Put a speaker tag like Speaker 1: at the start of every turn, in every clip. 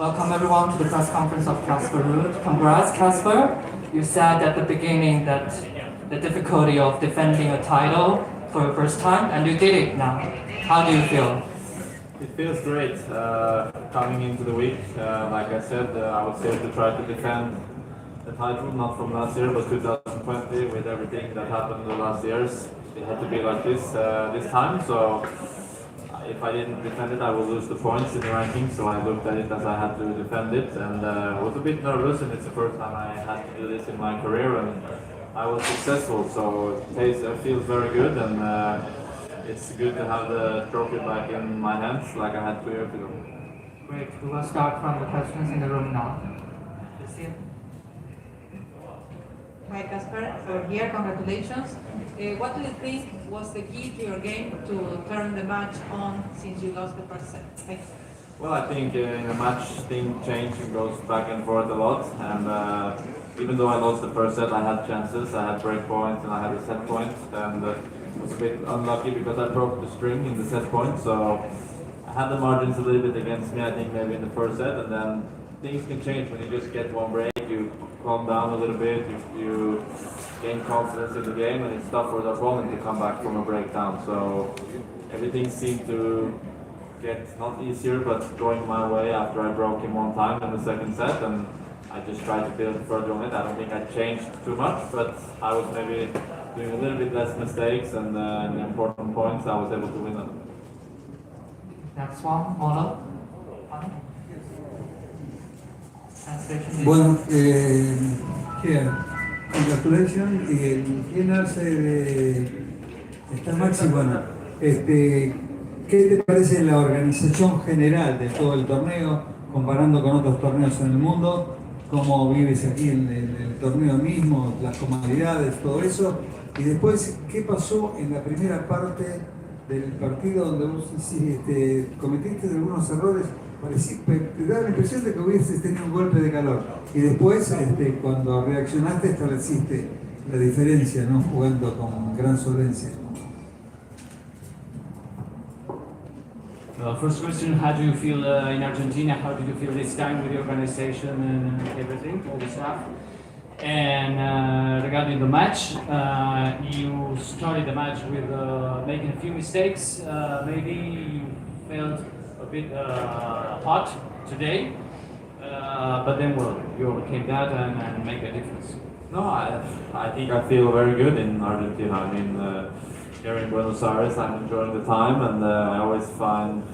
Speaker 1: Welcome everyone to the press conference of Casper Ruud. Congrats, Casper. You said at the beginning that the difficulty of defending a title for the first time, and you did it now. How do you feel?
Speaker 2: It feels great coming into the week. Like I said, I was here to try to defend the title, not from last year, but 2020, with everything that happened in the last years. It had to be like this time. So if I didn't defend it, I would lose the points in the ranking. So I looked at it as I had to defend it, and I was a bit nervous. And it's the first time I had to do this in my career, and I was successful. So it feels very good, and it's good to have the trophy back in my hands, like I had 2 years ago.
Speaker 1: Great. We will start from the questions in the room now.
Speaker 3: Hi Casper, so here, congratulations. What do you think was the key to your game to turn the match on since you lost the first set? Thanks.
Speaker 2: Well, I think in a match things change and goes back and forth a lot, and even though I lost the first set, I had chances, I had break points and I had a set point, and it was a bit unlucky because I broke the string in the set point, so I had the margins a little bit against me, I think maybe in the first set, and then things can change when you just get one break, you calm down a little bit, you gain confidence in the game, and it's tough for the opponent to come back from a breakdown. So everything seemed to get not easier, but going my way after I broke him one time in the second set, and I just tried to build further on it. I don't think I changed too much, but I was maybe doing a little bit less mistakes, and in the important points I was able to win them.
Speaker 1: Next one, Mono.
Speaker 4: Bueno, here, congratulations y el winners está Maxi. Bueno, ¿qué te parece la organización general de todo el torneo, comparando con otros torneos en el mundo? ¿Cómo vives aquí en el torneo mismo, las comodidades, todo eso? Y después, ¿qué pasó en la primera parte del partido donde vos cometiste algunos errores? Te da la impresión de que hubieses tenido un golpe de calor y después cuando reaccionaste estableciste la diferencia, ¿no? Jugando con gran solvencia.
Speaker 5: First question, how do you feel in Argentina? How did you feel this time with the organization and everything, all the staff? And regarding the match, you started the match with making a few mistakes. Maybe you felt a bit hot today, but then well, you overcame that and make a difference.
Speaker 2: No, I think I feel very good in Argentina. I mean, here in Buenos Aires, I'm enjoying the time, and I always find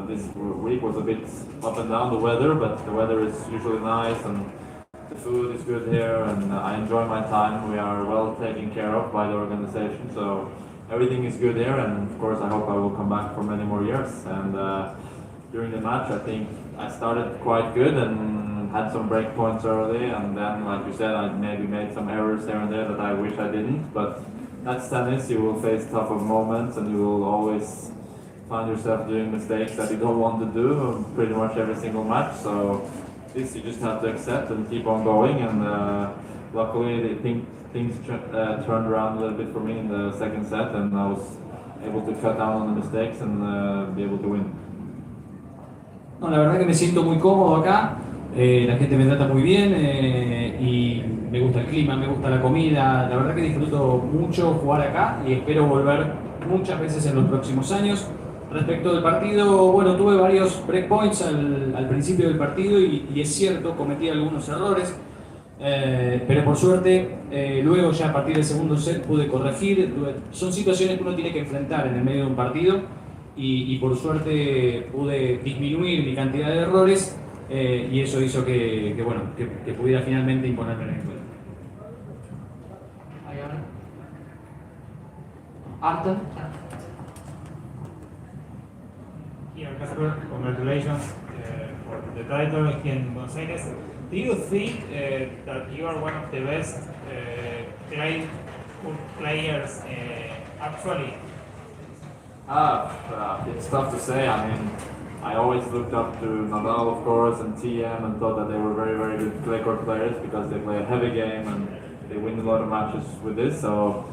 Speaker 2: this week was a bit up and down, the weather, but the weather is usually nice, and the food is good here, and I enjoy my time. We are well taken care of by the organization, so everything is good here, and of course I hope I will come back for many more years. And during the match, I think I started quite good and had some break points early, and then, like you said, I maybe made some errors here and there that I wish I didn't, but that's tennis. You will face tougher moments, and you will always find yourself doing mistakes that you don't want to do pretty much every single match. So this you just have to accept and keep on going, and luckily things turned around a little bit for me in the second set, and I was able to cut down on the mistakes and be able to win.
Speaker 5: No, la verdad que me siento muy cómodo acá, la gente me trata muy bien y me gusta el clima, me gusta la comida, la verdad que disfruto mucho jugar acá y espero volver muchas veces en los próximos años. Respecto del partido, bueno, tuve varios breakpoints al principio del partido y es cierto, cometí algunos errores, pero por suerte luego ya a partir del segundo set pude corregir. Son situaciones que uno tiene que enfrentar en el medio de un partido y por suerte pude disminuir mi cantidad de errores y eso hizo que pudiera finalmente imponerme en el juego.
Speaker 1: Arthur?
Speaker 6: Here, Casper, congratulations for the title here in Buenos Aires. Do you think that you are one of the best players actually?
Speaker 2: It's tough to say. I mean, I always looked up to Nadal, of course, and TM, and thought that they were very, very good clay court players because they play a heavy game and they win a lot of matches with this. So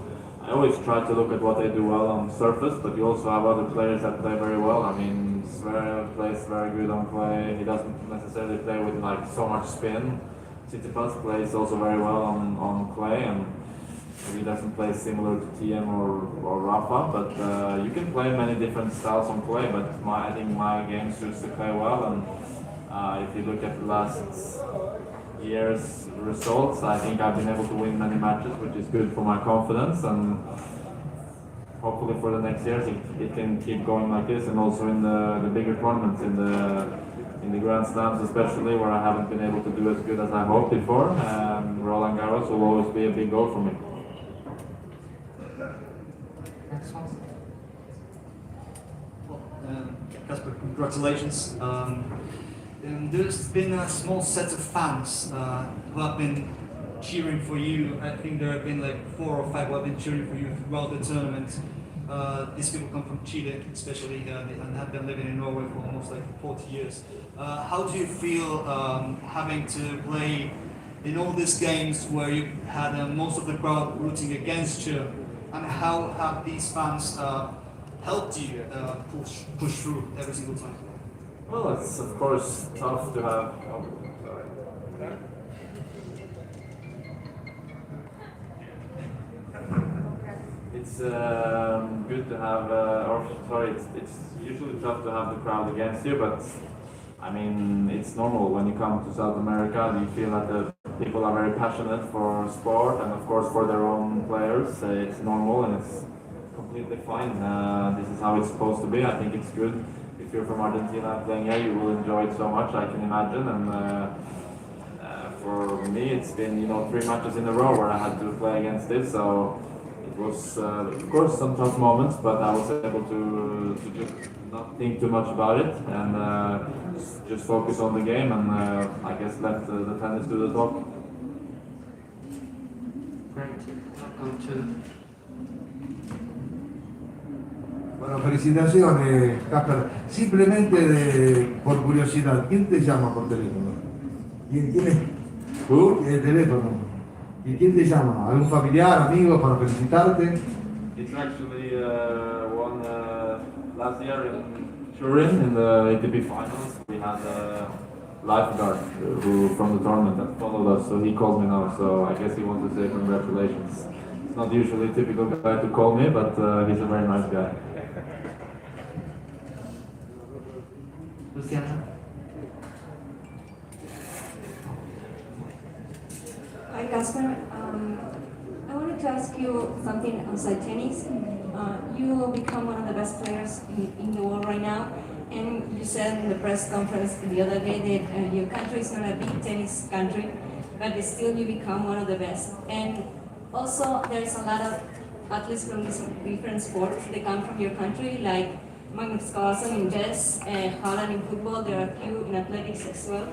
Speaker 2: I always try to look at what they do well on surface, but you also have other players that play very well. I mean, plays very good on clay. He doesn't necessarily play with like so much spin. Tsitsipas plays also very well on clay, and he doesn't play similar to TM or Rafa, but you can play many different styles on clay, but I think my game suits the clay well, and if you look at the last year's results, I think I've been able to win many matches, which is good for my confidence, and hopefully for the next years it can keep going like this, and also in the bigger tournaments, in the Grand Slams especially, where I haven't been able to do as good as I hoped before. Roland Garros will always be a big goal for me.
Speaker 1: Next one.
Speaker 7: Well, Casper, congratulations. There's been a small set of fans who have been cheering for you. I think there have been like 4 or 5 who have been cheering for you throughout the tournament. These people come from Chile, especially, and have been living in Norway for almost like 40 years. How do you feel having to play in all these games where you had most of the crowd rooting against you? And how have these fans helped you push through every single time?
Speaker 2: Well, it's of course tough to have. Oh, sorry. It's good to have, it's usually tough to have the crowd against you, but I mean, it's normal when you come to South America. You feel that the people are very passionate for sport and of course for their own players. It's normal and it's completely fine. This is how it's supposed to be. I think it's good. If you're from Argentina playing here, you will enjoy it so much, I can imagine. And for me, it's been 3 matches in a row where I had to play against it. So it was, of course, some tough moments, but I was able to just not think too much about it and just focus on the game, and I guess let the tennis do the talk.
Speaker 1: Great. Welcome to.
Speaker 8: Bueno, felicitaciones, Casper. Simplemente por curiosidad, ¿quién te llama por teléfono? ¿Quién es? El teléfono. ¿Y quién te llama? ¿Algún familiar, amigo para felicitarte?
Speaker 2: It's actually one last year in Turin in the ATP finals. We had a lifeguard who from the tournament that followed us, so he called me now. So I guess he wants to say congratulations. It's not usually a typical guy to call me, but he's a very nice guy.
Speaker 1: Luciana.
Speaker 9: Hi, Casper. I wanted to ask you something outside tennis. You will become one of the best players in the world right now, and you said in the press conference the other day that your country is not a big tennis country, but still you become one of the best. And also, there is a lot of athletes from different sports that come from your country, like Magnus Carlsen in chess, Holland in football. There are a few in athletics as well.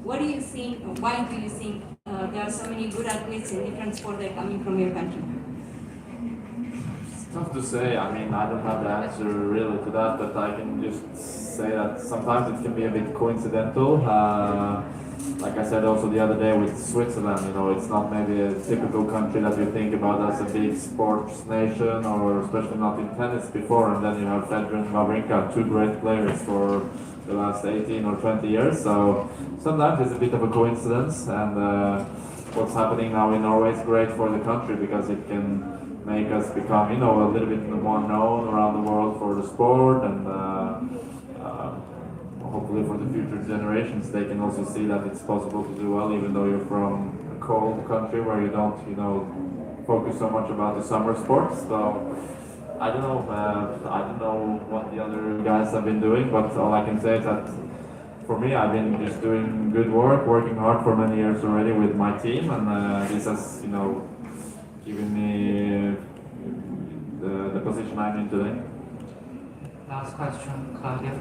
Speaker 9: What do you think, or why do you think there are so many good athletes in different sports that are coming from your country?
Speaker 2: It's tough to say. I mean, I don't have the answer really to that, but I can just say that sometimes it can be a bit coincidental. Like I said also the other day with Switzerland, it's not maybe a typical country that you think about as a big sports nation, or especially not in tennis before, and then you have Federer and Wawrinka, 2 great players for the last 18 or 20 years, so sometimes it's a bit of a coincidence, and what's happening now in Norway is great for the country because it can make us become, a little bit more known around the world for the sport, and hopefully for the future generations they can also see that it's possible to do well even though you're from a cold country where you don't, focus so much about the summer sports. So I don't know what the other guys have been doing, but all I can say is that for me I've been just doing good work, working hard for many years already with my team, and this has, given me the position I'm in today.
Speaker 1: Last question, Claudia.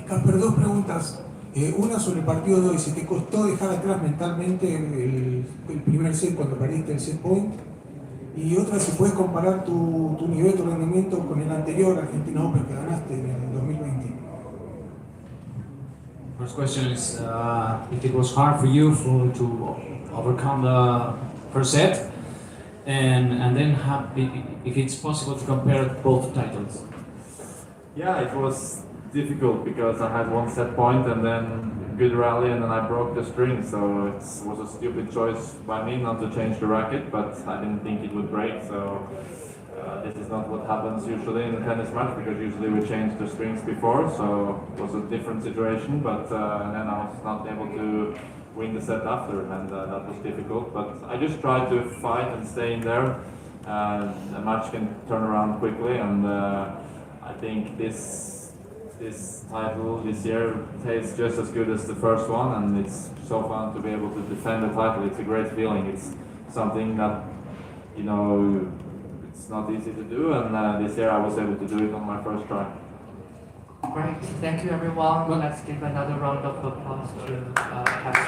Speaker 10: Casper, 2 preguntas. Una sobre el partido de hoy. ¿Se te costó dejar atrás mentalmente el primer set cuando perdiste el set point? Y otra, si puedes comparar tu nivel, tu rendimiento con el anterior Argentina Open que ganaste en el 2020.
Speaker 5: First question is if it was hard for you to overcome the first set, and then have, if it's possible to compare both titles.
Speaker 2: Yeah, it was difficult because I had one set point and then good rally and then I broke the string, so it was a stupid choice by me not to change the racket, but I didn't think it would break, so this is not what happens usually in a tennis match because usually we change the strings before, so it was a different situation, but then I was not able to win the set after, and that was difficult, but I just tried to fight and stay in there. The match can turn around quickly, and I think this title this year tastes just as good as the first one, and it's so fun to be able to defend the title. It's a great feeling. It's something that, you know, it's not easy to do, and this year I was able to do it on my first try.
Speaker 1: Great, thank you everyone. Let's give another round of applause to Casper.